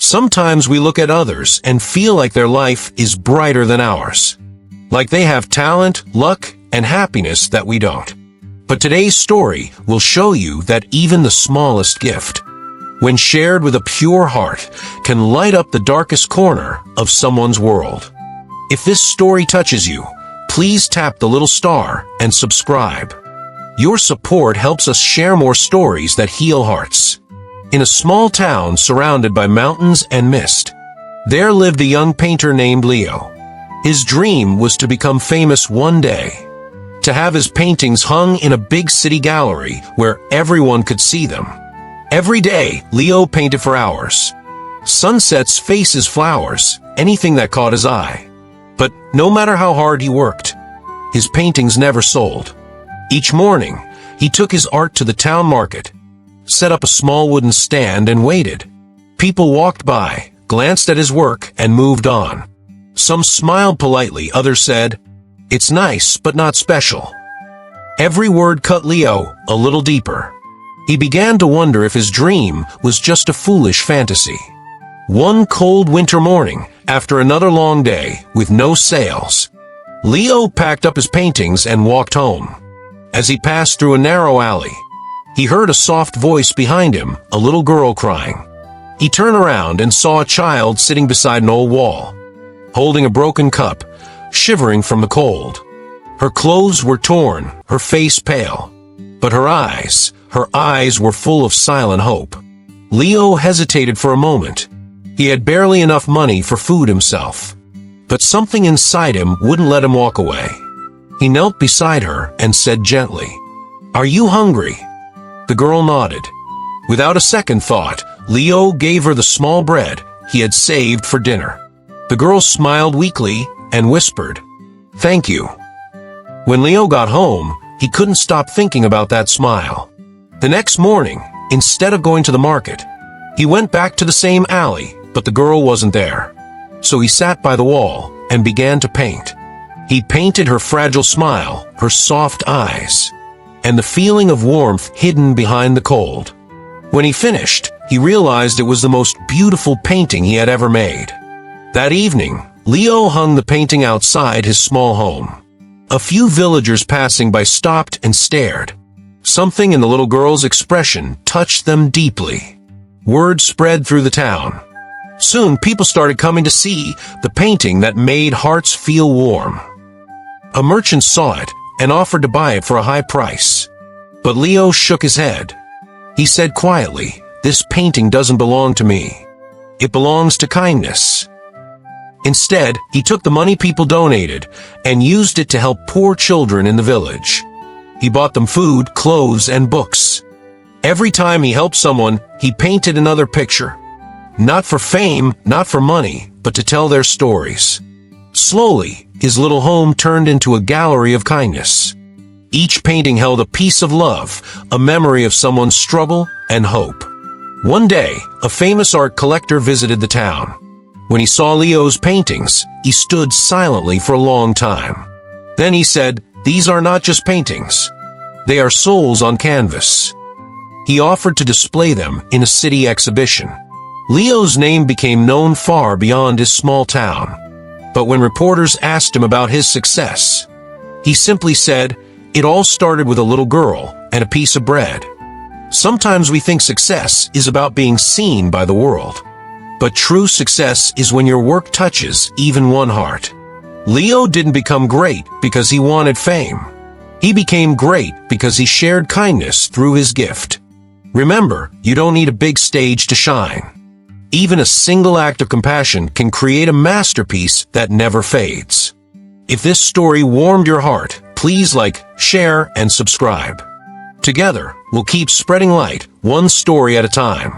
Sometimes we look at others and feel like their life is brighter than ours. Like they have talent, luck, and happiness that we don't. But today's story will show you that even the smallest gift, when shared with a pure heart, can light up the darkest corner of someone's world. If this story touches you, please tap the little star and subscribe. Your support helps us share more stories that heal hearts. In a small town surrounded by mountains and mist, there lived a young painter named Leo. His dream was to become famous one day, to have his paintings hung in a big city gallery where everyone could see them. Every day, Leo painted for hours. Sunsets, faces, flowers, anything that caught his eye. But no matter how hard he worked, his paintings never sold. Each morning, he took his art to the town market, set up a small wooden stand and waited. People walked by, glanced at his work, and moved on. Some smiled politely, others said, "It's nice, but not special." Every word cut Leo a little deeper. He began to wonder if his dream was just a foolish fantasy. One cold winter morning, after another long day with no sales, Leo packed up his paintings and walked home. As he passed through a narrow alley, he heard a soft voice behind him, a little girl crying. He turned around and saw a child sitting beside an old wall, holding a broken cup, shivering from the cold. Her clothes were torn, her face pale, but her eyes were full of silent hope. Leo hesitated for a moment. He had barely enough money for food himself, but something inside him wouldn't let him walk away. He knelt beside her and said gently, "Are you hungry?" The girl nodded. Without a second thought, Leo gave her the small bread he had saved for dinner. The girl smiled weakly and whispered, "Thank you." When Leo got home, he couldn't stop thinking about that smile. The next morning, instead of going to the market, he went back to the same alley, but the girl wasn't there. So he sat by the wall and began to paint. He painted her fragile smile, her soft eyes, and the feeling of warmth hidden behind the cold. When he finished, he realized it was the most beautiful painting he had ever made. That evening, Leo hung the painting outside his small home. A few villagers passing by stopped and stared. Something in the little girl's expression touched them deeply. Word spread through the town. Soon, people started coming to see the painting that made hearts feel warm. A merchant saw it and offered to buy it for a high price. But Leo shook his head. He said quietly, "This painting doesn't belong to me. It belongs to kindness." Instead, he took the money people donated and used it to help poor children in the village. He bought them food, clothes, and books. Every time he helped someone, he painted another picture. Not for fame, not for money, but to tell their stories. Slowly, his little home turned into a gallery of kindness. Each painting held a piece of love, a memory of someone's struggle and hope. One day, a famous art collector visited the town. When he saw Leo's paintings, he stood silently for a long time. Then he said, "These are not just paintings. They are souls on canvas." He offered to display them in a city exhibition. Leo's name became known far beyond his small town. But when reporters asked him about his success, he simply said, "It all started with a little girl and a piece of bread." Sometimes we think success is about being seen by the world. But true success is when your work touches even one heart. Leo didn't become great because he wanted fame. He became great because he shared kindness through his gift. Remember, you don't need a big stage to shine. Even a single act of compassion can create a masterpiece that never fades. If this story warmed your heart, please like, share, and subscribe. Together, we'll keep spreading light, one story at a time.